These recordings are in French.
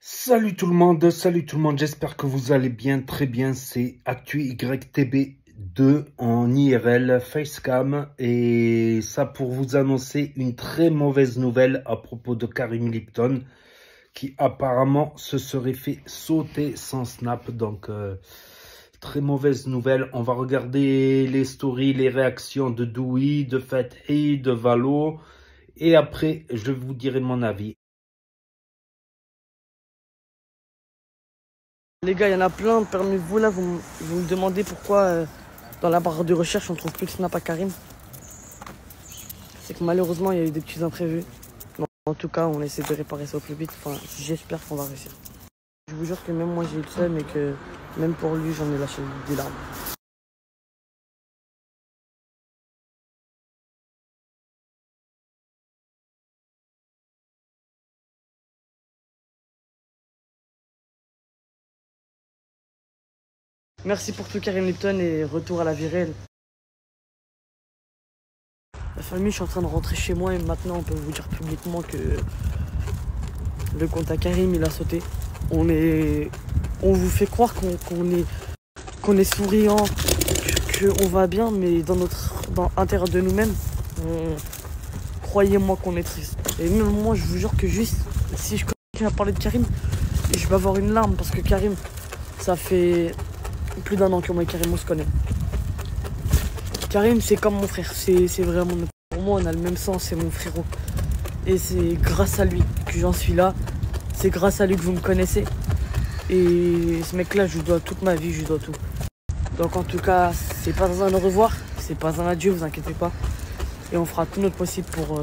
Salut tout le monde, j'espère que vous allez bien, très bien, c'est ActuYTB2 en IRL Facecam et ça pour vous annoncer une très mauvaise nouvelle à propos de Karim Lipton qui apparemment se serait fait sauter sans snap, donc très mauvaise nouvelle. On va regarder les stories, les réactions de Doui, de Fethi, de Valo et après je vous dirai mon avis. Les gars, il y en a plein parmi vous là, vous me demandez pourquoi dans la barre de recherche on trouve plus de snap à Karim. C'est que malheureusement il y a eu des petits imprévus. Donc, en tout cas, on essaie de réparer ça au plus vite. Enfin, j'espère qu'on va réussir. Je vous jure que même moi j'ai eu le seum et que même pour lui j'en ai lâché des larmes. Merci pour tout Karim Lipton et retour à la vie réelle. La famille, je suis en train de rentrer chez moi et maintenant on peut vous dire publiquement que le compte à Karim il a sauté. On vous fait croire qu'on est souriant, qu'on va bien, mais dans l'intérieur de nous-mêmes, croyez-moi qu'on est triste. Et même moi, je vous jure que juste, si je continue à parler de Karim, je vais avoir une larme parce que Karim, ça fait plus d'1 an que moi et Karim on se connaît. Karim, c'est comme mon frère, c'est vraiment, pour moi, on a le même sang, c'est mon frérot. Et c'est grâce à lui que j'en suis là, c'est grâce à lui que vous me connaissez. Et ce mec-là, je lui dois toute ma vie, je lui dois tout. Donc en tout cas, c'est pas un au revoir, c'est pas un adieu, vous inquiétez pas. Et on fera tout notre possible pour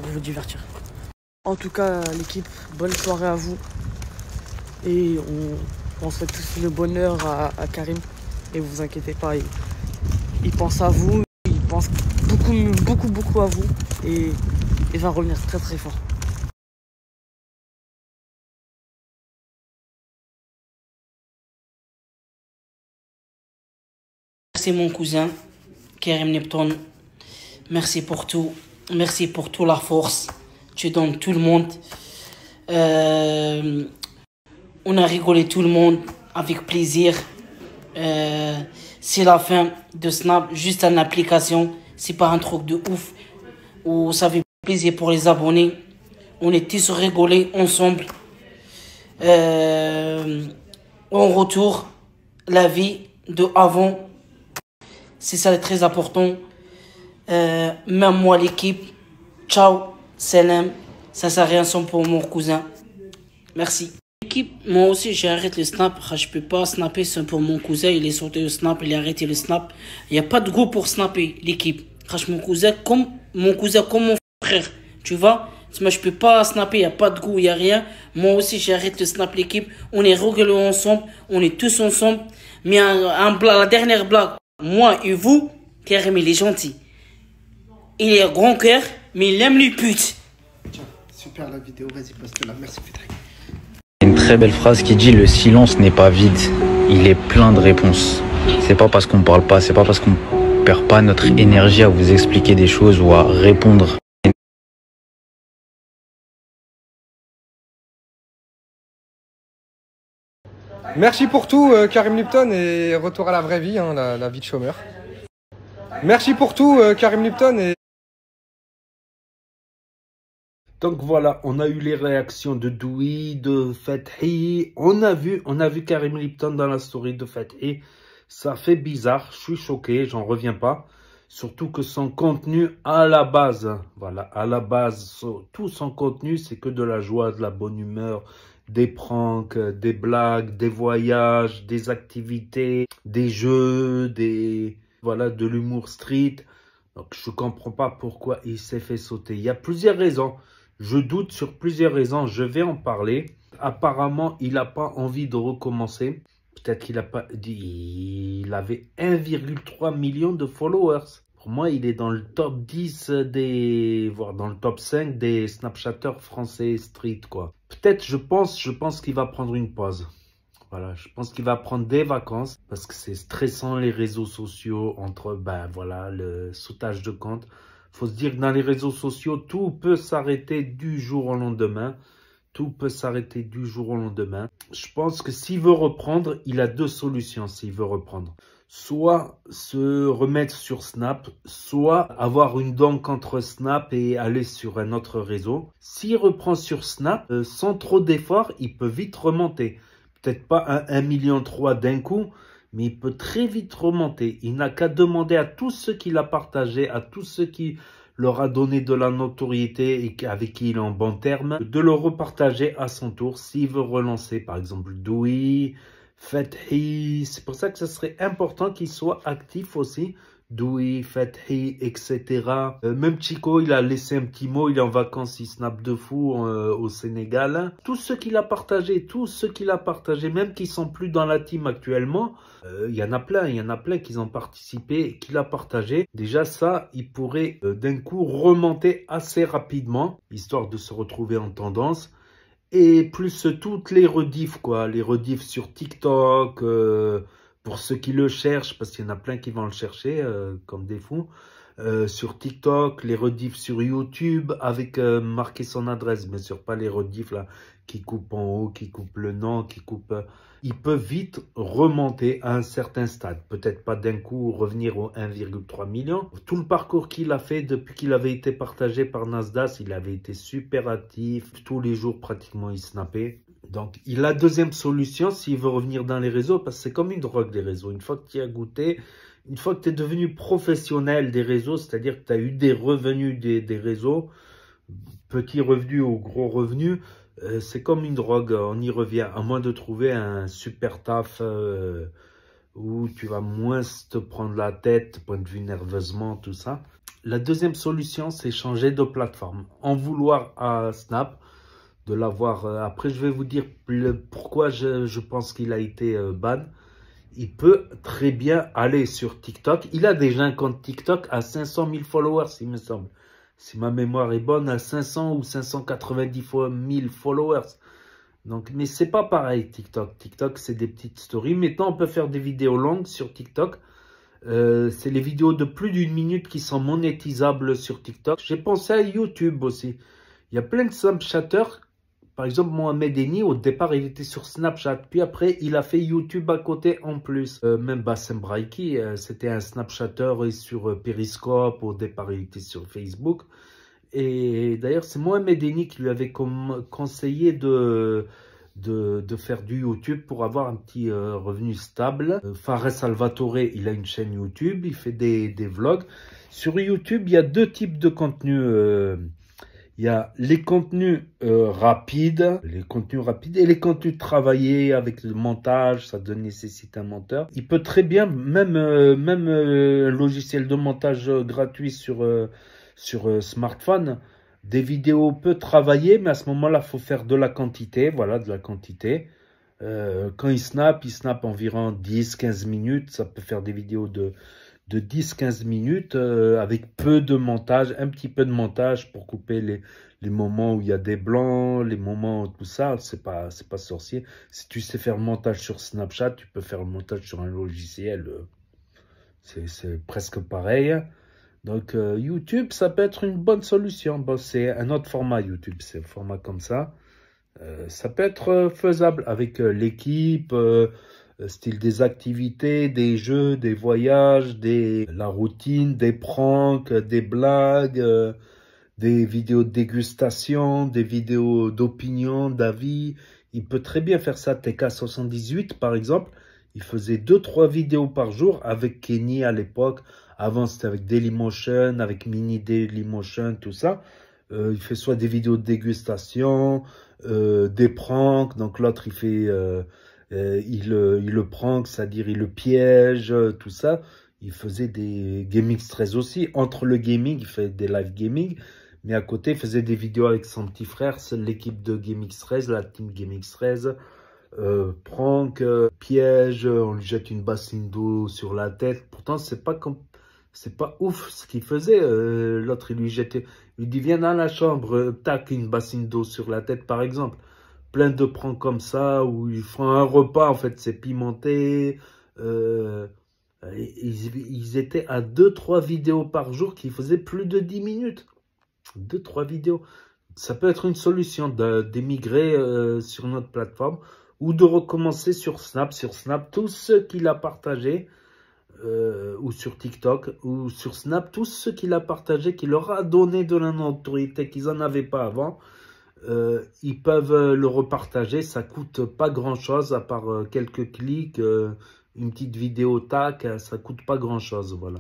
vous divertir. En tout cas, l'équipe, bonne soirée à vous. Et on souhaite tous le bonheur à Karim. Et vous inquiétez pas, il pense à vous, il pense beaucoup à vous. Et il va revenir très très fort. Merci mon cousin, Karim Lipton. Merci pour tout. Merci pour toute la force. Tu donnes tout le monde. On a rigolé tout le monde avec plaisir. C'est la fin de Snap, juste une application. C'est pas un truc de ouf. Où ça fait plaisir pour les abonnés. On est tous rigolés ensemble. En retour, la vie de avant. C'est ça, très important. Même moi, l'équipe. Ciao, salam. Ça sert à rien sans pour mon cousin. Merci. L'équipe, moi aussi, j'ai arrêté le snap. Je peux pas snapper sans pour mon cousin. Il est sorti au snap, il a arrêté le snap. Il n'y a pas de goût pour snapper l'équipe. Mon cousin, comme mon frère. Tu vois? Moi, je peux pas snapper, il n'y a pas de goût, il n'y a rien. Moi aussi, j'ai arrêté le snap l'équipe. On est rigolés ensemble. On est tous ensemble. Mais la dernière blague. Moi et vous, Karim, il est gentil. Il est à grand cœur, mais il aime les putes. Tiens, super la vidéo, vas-y, poste-la. Merci, Frédéric. Une très belle phrase qui dit: le silence n'est pas vide, il est plein de réponses. C'est pas parce qu'on parle pas, c'est pas parce qu'on perd pas notre énergie à vous expliquer des choses ou à répondre. Merci pour tout, Karim Lipton, et retour à la vraie vie, hein, la vie de chômeur. Merci pour tout, Karim Lipton, et... Donc voilà, on a eu les réactions de Doui, de Fethi. On a vu Karim Lipton dans la story de Fethi. Ça fait bizarre, je suis choqué, j'en reviens pas. Surtout que son contenu à la base, voilà, à la base, tout son contenu, c'est que de la joie, de la bonne humeur, des pranks, des blagues, des voyages, des activités, des jeux, voilà, de l'humour street. Donc je comprends pas pourquoi il s'est fait sauter. Il y a plusieurs raisons. Je doute sur plusieurs raisons, je vais en parler. Apparemment, il n'a pas envie de recommencer. Peut-être qu'il a pas dit. Il avait 1,3 million de followers. Pour moi, il est dans le top 10 voire dans le top 5 des Snapchatters français street, quoi. Peut-être, je pense qu'il va prendre une pause. Voilà, je pense qu'il va prendre des vacances parce que c'est stressant les réseaux sociaux entre, voilà, le sautage de compte. Faut se dire que dans les réseaux sociaux, tout peut s'arrêter du jour au lendemain. Tout peut s'arrêter du jour au lendemain. Je pense que s'il veut reprendre, il a deux solutions s'il veut reprendre. Soit se remettre sur Snap, soit avoir une dent contre Snap et aller sur un autre réseau. S'il reprend sur Snap, sans trop d'efforts, il peut vite remonter. Peut-être pas un 1,3 million d'un coup, mais il peut très vite remonter. Il n'a qu'à demander à tous ceux qu'il a partagé, à tous ceux qui leur a donné de la notoriété et avec qui il est en bon terme, de le repartager à son tour s'il veut relancer, par exemple, Doui, Fethi. C'est pour ça que ce serait important qu'il soit actif aussi. Doui, Fethi, etc. Même Chico, il a laissé un petit mot, il est en vacances, il snap de fou au Sénégal. Tous ceux qu'il a partagé, même qui sont plus dans la team actuellement, il y en a plein qui ont participé et qui l'ont partagé. Déjà ça, il pourrait d'un coup remonter assez rapidement, histoire de se retrouver en tendance. Et plus toutes les rediffs, quoi, les rediffs sur TikTok, pour ceux qui le cherchent, parce qu'il y en a plein qui vont le chercher comme des fous. Sur TikTok, les rediffs sur YouTube avec marqué son adresse, bien sûr, pas les rediffs là qui coupent en haut, qui coupent le nom, qui coupent. Il peut vite remonter à un certain stade. Peut-être pas d'un coup revenir au 1,3 million. Tout le parcours qu'il a fait depuis qu'il avait été partagé par Nasdaq, il avait été super actif. Tous les jours, pratiquement, il snappait. Donc, il a deuxième solution s'il veut revenir dans les réseaux, parce que c'est comme une drogue, les réseaux. Une fois que tu y as goûté, une fois que tu es devenu professionnel des réseaux, c'est-à-dire que tu as eu des revenus des réseaux, petits revenus ou gros revenus, c'est comme une drogue, on y revient, à moins de trouver un super taf où tu vas moins te prendre la tête, point de vue nerveusement, tout ça. La deuxième solution, c'est changer de plateforme. En vouloir à Snap, de l'avoir. Après, je vais vous dire pourquoi je pense qu'il a été ban. Il peut très bien aller sur TikTok. Il a déjà un compte TikTok à 500 000 followers, il me semble. Si ma mémoire est bonne, à 500 ou 590 000 followers. Donc, mais c'est pas pareil, TikTok. TikTok, c'est des petites stories. Maintenant, on peut faire des vidéos longues sur TikTok. C'est les vidéos de plus d'une minute qui sont monétisables sur TikTok. J'ai pensé à YouTube aussi. Il y a plein de Snapchatters. Par exemple, Mohamed Eni, au départ, il était sur Snapchat. Puis après, il a fait YouTube à côté en plus. Même Bassem Braiki, c'était un Snapchatter et sur Periscope. Au départ, il était sur Facebook. Et d'ailleurs, c'est Mohamed Eni qui lui avait conseillé de faire du YouTube pour avoir un petit revenu stable. Fares Salvatore, il a une chaîne YouTube, il fait des vlogs. Sur YouTube, il y a deux types de contenus. Il y a les contenus rapides, et les contenus travaillés avec le montage, ça nécessite un monteur. Il peut très bien, même un logiciel de montage gratuit sur smartphone, des vidéos peut travailler, mais à ce moment-là, il faut faire de la quantité, voilà, de la quantité. Quand il snap environ 10-15 minutes, ça peut faire des vidéos de 10-15 minutes avec peu de montage, un petit peu de montage pour couper les moments où il y a des blancs, les moments où tout ça, c'est pas sorcier. Si tu sais faire le montage sur Snapchat, tu peux faire le montage sur un logiciel, c'est presque pareil. Donc YouTube, ça peut être une bonne solution. Bon, c'est un autre format YouTube, c'est un format comme ça. Ça peut être faisable avec l'équipe, style des activités, des jeux, des voyages, la routine, des pranks, des blagues, des vidéos de dégustation, des vidéos d'opinion, d'avis. Il peut très bien faire ça. TK78 par exemple, il faisait 2-3 vidéos par jour avec Kenny à l'époque. Avant c'était avec Dailymotion, avec Mini Dailymotion, tout ça. Il fait soit des vidéos de dégustation, des pranks. Donc l'autre il fait... il le prank, c'est-à-dire il le piège, tout ça. Il faisait des gaming stress aussi. Entre le gaming, il fait des live gaming. Mais à côté, il faisait des vidéos avec son petit frère. C'est l'équipe de Gaming Stress, la team Gaming Stress. Prank, piège, on lui jette une bassine d'eau sur la tête. Pourtant, c'est pas ouf ce qu'il faisait. L'autre, il lui dit, viens dans la chambre, tac, une bassine d'eau sur la tête, par exemple. Plein de pranks comme ça, où ils font un repas, en fait, c'est pimenté. Ils étaient à 2-3 vidéos par jour qui faisaient plus de 10 minutes. 2-3 vidéos. ça peut être une solution d'émigrer sur notre plateforme ou de recommencer sur Snap. Sur Snap, tous ceux qu'il a partagés, ou sur TikTok, ou sur Snap, tous ceux qu'il a partagés, qui leur a donné de la notoriété qu'ils n'en avaient pas avant, ils peuvent le repartager. Ça coûte pas grand-chose, à part quelques clics, une petite vidéo, tac, ça coûte pas grand-chose, voilà.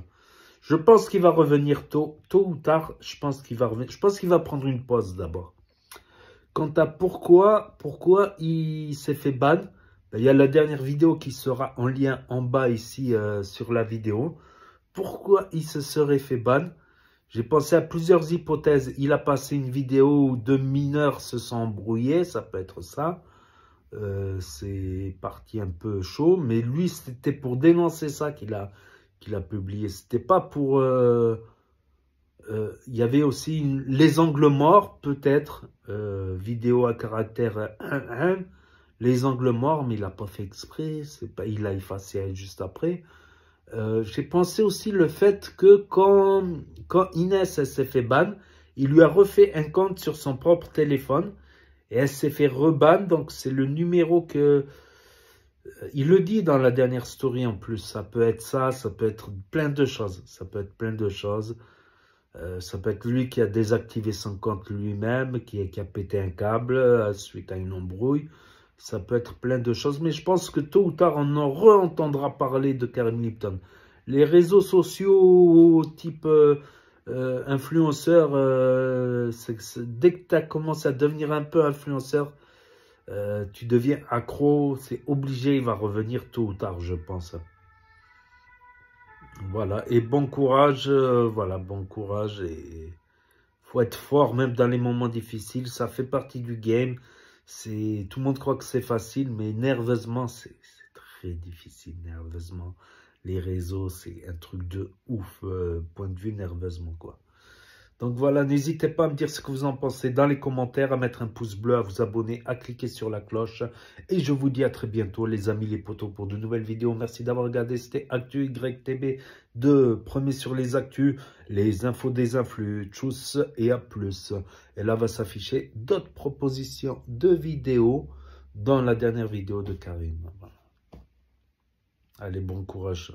Je pense qu'il va revenir tôt ou tard. Je pense qu'il va revenir. Je pense qu'il va prendre une pause d'abord. Quant à pourquoi il s'est fait ban, ben, il y a la dernière vidéo qui sera en lien en bas ici sur la vidéo. Pourquoi il se serait fait ban? J'ai pensé à plusieurs hypothèses. Il a passé une vidéo où deux mineurs se sont embrouillés, ça peut être ça. C'est parti un peu chaud, mais lui c'était pour dénoncer ça qu'il a publié. C'était pas pour... il y avait aussi les angles morts, peut-être, vidéo à caractère 1.1, les angles morts, mais il n'a pas fait exprès, il a effacé juste après. J'ai pensé aussi le fait que quand Inès s'est fait ban, il lui a refait un compte sur son propre téléphone et elle s'est fait reban, donc c'est le numéro que... Il le dit dans la dernière story en plus, ça peut être ça peut être plein de choses, ça peut être plein de choses. Ça peut être lui qui a désactivé son compte lui-même, qui a pété un câble suite à une embrouille. Ça peut être plein de choses, mais je pense que tôt ou tard, on en re-entendra parler de Karim Lipton. Les réseaux sociaux type influenceur, dès que tu as commencé à devenir un peu influenceur, tu deviens accro, c'est obligé, il va revenir tôt ou tard, je pense. Voilà, et bon courage, voilà, bon courage, et faut être fort même dans les moments difficiles, ça fait partie du game. Tout le monde croit que c'est facile, mais nerveusement, c'est très difficile, nerveusement. Les réseaux, c'est un truc de ouf, point de vue nerveusement, quoi. Donc voilà, n'hésitez pas à me dire ce que vous en pensez dans les commentaires, à mettre un pouce bleu, à vous abonner, à cliquer sur la cloche. Et je vous dis à très bientôt, les amis, les potos, pour de nouvelles vidéos. Merci d'avoir regardé, c'était Actu YTB, premier sur les actus, les infos des influx. Tchuss et à plus. Et là va s'afficher d'autres propositions de vidéos dans la dernière vidéo de Karim. Voilà. Allez, bon courage.